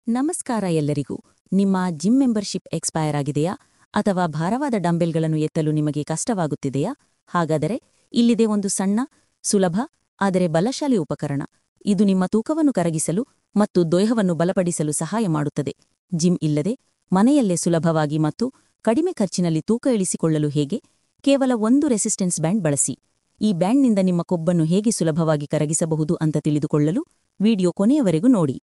ನಮಸ್ಕಾರ ಎಲ್ಲರಿಗೂ. ನಿಮ್ಮ ಜಿಮ್ ಮೆಂಬರ್ಶಿಪ್ ಎಕ್ಸ್ಪೈರ್ ಆಗಿದೆಯಾ ಅಥವಾ ಭಾರವಾದ ಡಂಬೆಲ್ಗಳನ್ನು ಎತ್ತಲು ನಿಮಗೆ ಕಷ್ಟವಾಗುತ್ತಿದೆಯಾ? ಹಾಗಾದರೆ ಇಲ್ಲಿದೆ ಒಂದು ಸಣ್ಣ, ಸುಲಭ ಆದರೆ ಬಲಶಾಲಿ ಉಪಕರಣ. ಇದು ನಿಮ್ಮ ತೂಕವನ್ನು ಕರಗಿಸಲು ಮತ್ತು ದೇಹವನ್ನು ಬಲಪಡಿಸಲು ಸಹಾಯ ಮಾಡುತ್ತದೆ. ಜಿಮ್ ಇಲ್ಲದೆ ಮನೆಯಲ್ಲೇ ಸುಲಭವಾಗಿ ಮತ್ತು ಕಡಿಮೆ ಖರ್ಚಿನಲ್ಲಿ ತೂಕ ಇಳಿಸಿಕೊಳ್ಳಲು ಹೇಗೆ? ಕೇವಲ ಒಂದು ರೆಸಿಸ್ಟೆನ್ಸ್ ಬ್ಯಾಂಡ್ ಬಳಸಿ. ಈ ಬ್ಯಾಂಡ್ನಿಂದ ನಿಮ್ಮ ಕೊಬ್ಬನ್ನು ಹೇಗೆ ಸುಲಭವಾಗಿ ಕರಗಿಸಬಹುದು ಅಂತ ತಿಳಿದುಕೊಳ್ಳಲು ವಿಡಿಯೋ ಕೊನೆಯವರೆಗೂ ನೋಡಿ.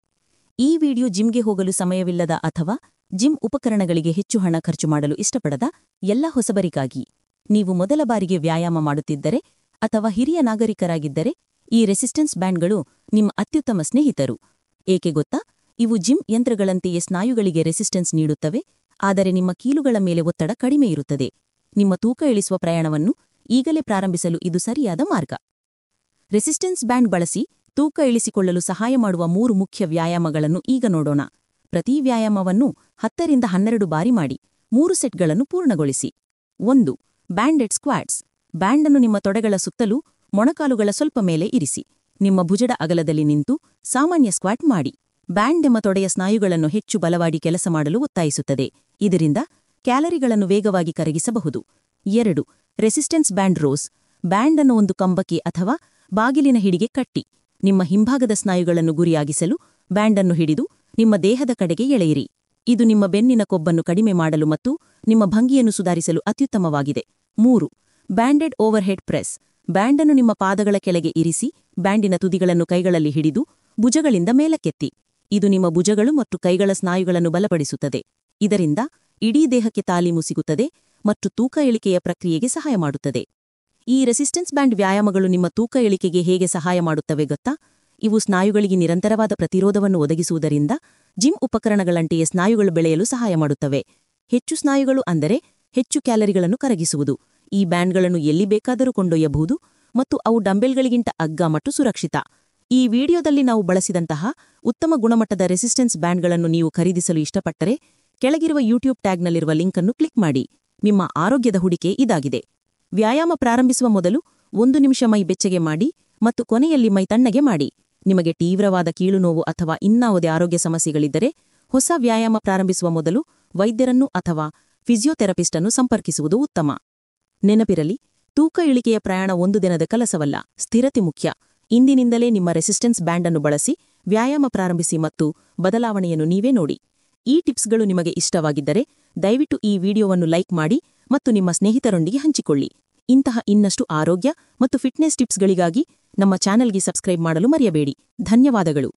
ಈ ವಿಡಿಯೋ ಜಿಮ್ಗೆ ಹೋಗಲು ಸಮಯವಿಲ್ಲದ ಅಥವಾ ಜಿಮ್ ಉಪಕರಣಗಳಿಗೆ ಹೆಚ್ಚು ಹಣ ಖರ್ಚು ಮಾಡಲು ಇಷ್ಟಪಡದ ಎಲ್ಲ ಹೊಸಬರಿಗಾಗಿ. ನೀವು ಮೊದಲ ಬಾರಿಗೆ ವ್ಯಾಯಾಮ ಮಾಡುತ್ತಿದ್ದರೆ ಅಥವಾ ಹಿರಿಯ ನಾಗರಿಕರಾಗಿದ್ದರೆ ಈ ರೆಸಿಸ್ಟೆನ್ಸ್ ಬ್ಯಾಂಡ್ಗಳು ನಿಮ್ಮ ಅತ್ಯುತ್ತಮ ಸ್ನೇಹಿತರು. ಏಕೆ ಗೊತ್ತಾ? ಇವು ಜಿಮ್ ಯಂತ್ರಗಳಂತೆಯೇ ಸ್ನಾಯುಗಳಿಗೆ ರೆಸಿಸ್ಟೆನ್ಸ್ ನೀಡುತ್ತವೆ, ಆದರೆ ನಿಮ್ಮ ಕೀಲುಗಳ ಮೇಲೆ ಒತ್ತಡ ಕಡಿಮೆ ಇರುತ್ತದೆ. ನಿಮ್ಮ ತೂಕ ಇಳಿಸುವ ಪ್ರಯಾಣವನ್ನು ಈಗಲೇ ಪ್ರಾರಂಭಿಸಲು ಇದು ಸರಿಯಾದ ಮಾರ್ಗ. ರೆಸಿಸ್ಟೆನ್ಸ್ ಬ್ಯಾಂಡ್ ಬಳಸಿ ತೂಕ ಇಳಿಸಿಕೊಳ್ಳಲು ಸಹಾಯ ಮಾಡುವ 3 ಮುಖ್ಯ ವ್ಯಾಯಾಮಗಳನ್ನು ಈಗ ನೋಡೋಣ. ಪ್ರತಿ ವ್ಯಾಯಾಮವನ್ನು 10 ರಿಂದ 12 ಬಾರಿ ಮಾಡಿ 3 ಸೆಟ್ಗಳನ್ನು ಪೂರ್ಣಗೊಳಿಸಿ. 1. Banded squats. ಬ್ಯಾಂಡನ್ನು ನಿಮ್ಮ ತೊಡೆಗಳ ಸುತ್ತಲೂ ಮೊಣಕಾಲುಗಳ ಸ್ವಲ್ಪ ಮೇಲೆ ಇರಿಸಿ. ನಿಮ್ಮ ಭುಜದ ಅಗಲದಲ್ಲಿ ನಿಂತು ಸಾಮಾನ್ಯ ಸ್ಕ್ವಾಟ್ ಮಾಡಿ. ಬ್ಯಾಂಡ್ ನಿಮ್ಮ ತೊಡೆಯ ಸ್ನಾಯುಗಳನ್ನು ಹೆಚ್ಚು ಬಲವಾಗಿ ಕೆಲಸ ಮಾಡಲು ಒತ್ತಾಯಿಸುತ್ತದೆ. ಇದರಿಂದ ಕ್ಯಾಲರಿಗಳನ್ನು ವೇಗವಾಗಿ ಕರಗಿಸಬಹುದು. 2. Resistance band rows. ಬ್ಯಾಂಡನ್ನು ಒಂದು ಕಂಬಕ್ಕೆ ಅಥವಾ ಬಾಗಿಲಿನ ಹಿಡಿಗೆ ಕಟ್ಟಿ. ನಿಮ್ಮ ಹಿಂಭಾಗದ ಸ್ನಾಯುಗಳನ್ನು ಗುರಿಯಾಗಿಸಲು ಬ್ಯಾಂಡನ್ನು ಹಿಡಿದು ನಿಮ್ಮ ದೇಹದ ಕಡೆಗೆ ಎಳೆಯಿರಿ. ಇದು ನಿಮ್ಮ ಬೆನ್ನಿನ ಕೊಬ್ಬನ್ನು ಕಡಿಮೆ ಮಾಡಲು ಮತ್ತು ನಿಮ್ಮ ಭಂಗಿಯನ್ನು ಸುಧಾರಿಸಲು ಅತ್ಯುತ್ತಮವಾಗಿದೆ. 3. Banded overhead press. ಬ್ಯಾಂಡನ್ನು ನಿಮ್ಮ ಪಾದಗಳ ಕೆಳಗೆ ಇರಿಸಿ ಬ್ಯಾಂಡಿನ ತುದಿಗಳನ್ನು ಕೈಗಳಲ್ಲಿ ಹಿಡಿದು ಭುಜಗಳಿಂದ ಮೇಲಕ್ಕೆತ್ತಿ. ಇದು ನಿಮ್ಮ ಭುಜಗಳು ಮತ್ತು ಕೈಗಳ ಸ್ನಾಯುಗಳನ್ನು ಬಲಪಡಿಸುತ್ತದೆ. ಇದರಿಂದ ಇಡೀ ದೇಹಕ್ಕೆ ತಾಲೀಮು ಸಿಗುತ್ತದೆ ಮತ್ತು ತೂಕ ಇಳಿಕೆಯ ಪ್ರಕ್ರಿಯೆಗೆ ಸಹಾಯ ಮಾಡುತ್ತದೆ. ಈ ರೆಸಿಸ್ಟೆನ್ಸ್ ಬ್ಯಾಂಡ್ ವ್ಯಾಯಾಮಗಳು ನಿಮ್ಮ ತೂಕ ಇಳಿಕೆಗೆ ಹೇಗೆ ಸಹಾಯ ಮಾಡುತ್ತವೆ ಗೊತ್ತಾ? ಇವು ಸ್ನಾಯುಗಳಿಗೆ ನಿರಂತರವಾದ ಪ್ರತಿರೋಧವನ್ನು ಒದಗಿಸುವುದರಿಂದ ಜಿಮ್ ಉಪಕರಣಗಳಂತೆಯೇ ಸ್ನಾಯುಗಳು ಬೆಳೆಯಲು ಸಹಾಯ ಮಾಡುತ್ತವೆ. ಹೆಚ್ಚು ಸ್ನಾಯುಗಳು ಅಂದರೆ ಹೆಚ್ಚು ಕ್ಯಾಲರಿಗಳನ್ನು ಕರಗಿಸುವುದು. ಈ ಬ್ಯಾಂಡ್ಗಳನ್ನು ಎಲ್ಲಿ ಬೇಕಾದರೂ ಕೊಂಡೊಯ್ಯಬಹುದು ಮತ್ತು ಅವು ಡಂಬೆಲ್ಗಳಿಗಿಂತ ಅಗ್ಗ ಮತ್ತು ಸುರಕ್ಷಿತ. ಈ ವಿಡಿಯೋದಲ್ಲಿ ನಾವು ಬಳಸಿದಂತಹ ಉತ್ತಮ ಗುಣಮಟ್ಟದ ರೆಸಿಸ್ಟೆನ್ಸ್ ಬ್ಯಾಂಡ್ಗಳನ್ನು ನೀವು ಖರೀದಿಸಲು ಇಷ್ಟಪಟ್ಟರೆ ಕೆಳಗಿರುವ ಯೂಟ್ಯೂಬ್ ಟ್ಯಾಗ್ನಲ್ಲಿರುವ ಲಿಂಕ್ ಅನ್ನು ಕ್ಲಿಕ್ ಮಾಡಿ. ನಿಮ್ಮ ಆರೋಗ್ಯದ ಹೂಡಿಕೆ ಇದಾಗಿದೆ. ವ್ಯಾಯಾಮ ಪ್ರಾರಂಭಿಸುವ ಮೊದಲು 1 ನಿಮಿಷ ಮೈ ಬೆಚ್ಚಗೆ ಮಾಡಿ ಮತ್ತು ಕೊನೆಯಲ್ಲಿ ಮೈ ತಣ್ಣಗೆ ಮಾಡಿ. ನಿಮಗೆ ತೀವ್ರವಾದ ಕೀಲು ನೋವು ಅಥವಾ ಇನ್ನಾವುದೇ ಆರೋಗ್ಯ ಸಮಸ್ಯೆಗಳಿದ್ದರೆ ಹೊಸ ವ್ಯಾಯಾಮ ಪ್ರಾರಂಭಿಸುವ ಮೊದಲು ವೈದ್ಯರನ್ನು ಅಥವಾ ಫಿಸಿಯೋಥೆರಪಿಸ್ಟ್ ಅನ್ನು ಸಂಪರ್ಕಿಸುವುದು ಉತ್ತಮ. ನೆನಪಿರಲಿ, ತೂಕ ಇಳಿಕೆಯ ಪ್ರಯಾಣ ಒಂದು ದಿನದ ಕೆಲಸವಲ್ಲ, ಸ್ಥಿರತೆ ಮುಖ್ಯ. ಇಂದಿನಿಂದಲೇ ನಿಮ್ಮ ರೆಸಿಸ್ಟೆನ್ಸ್ ಬ್ಯಾಂಡ್ ಅನ್ನು ಬಳಸಿ ವ್ಯಾಯಾಮ ಪ್ರಾರಂಭಿಸಿ ಮತ್ತು ಬದಲಾವಣೆಯನ್ನು ನೀವೇ ನೋಡಿ. ಈ ಟಿಪ್ಸ್ಗಳು ನಿಮಗೆ ಇಷ್ಟವಾಗಿದ್ದರೆ ದಯವಿಟ್ಟು ಈ ವಿಡಿಯೋವನ್ನು ಲೈಕ್ ಮಾಡಿ ಮತ್ತು ನಿಮ್ಮ ಸ್ನೇಹಿತರೊಂದಿಗೆ ಹಂಚಿಕೊಳ್ಳಿ. ಇಂತಹ ಇನ್ನಷ್ಟು ಆರೋಗ್ಯ ಮತ್ತು ಫಿಟ್ನೆಸ್ ಟಿಪ್ಸ್ಗಳಿಗಾಗಿ ನಮ್ಮ ಚಾನೆಲ್ಗೆ ಸಬ್ಸ್ಕ್ರೈಬ್ ಮಾಡಲು ಮರೆಯಬೇಡಿ. ಧನ್ಯವಾದಗಳು.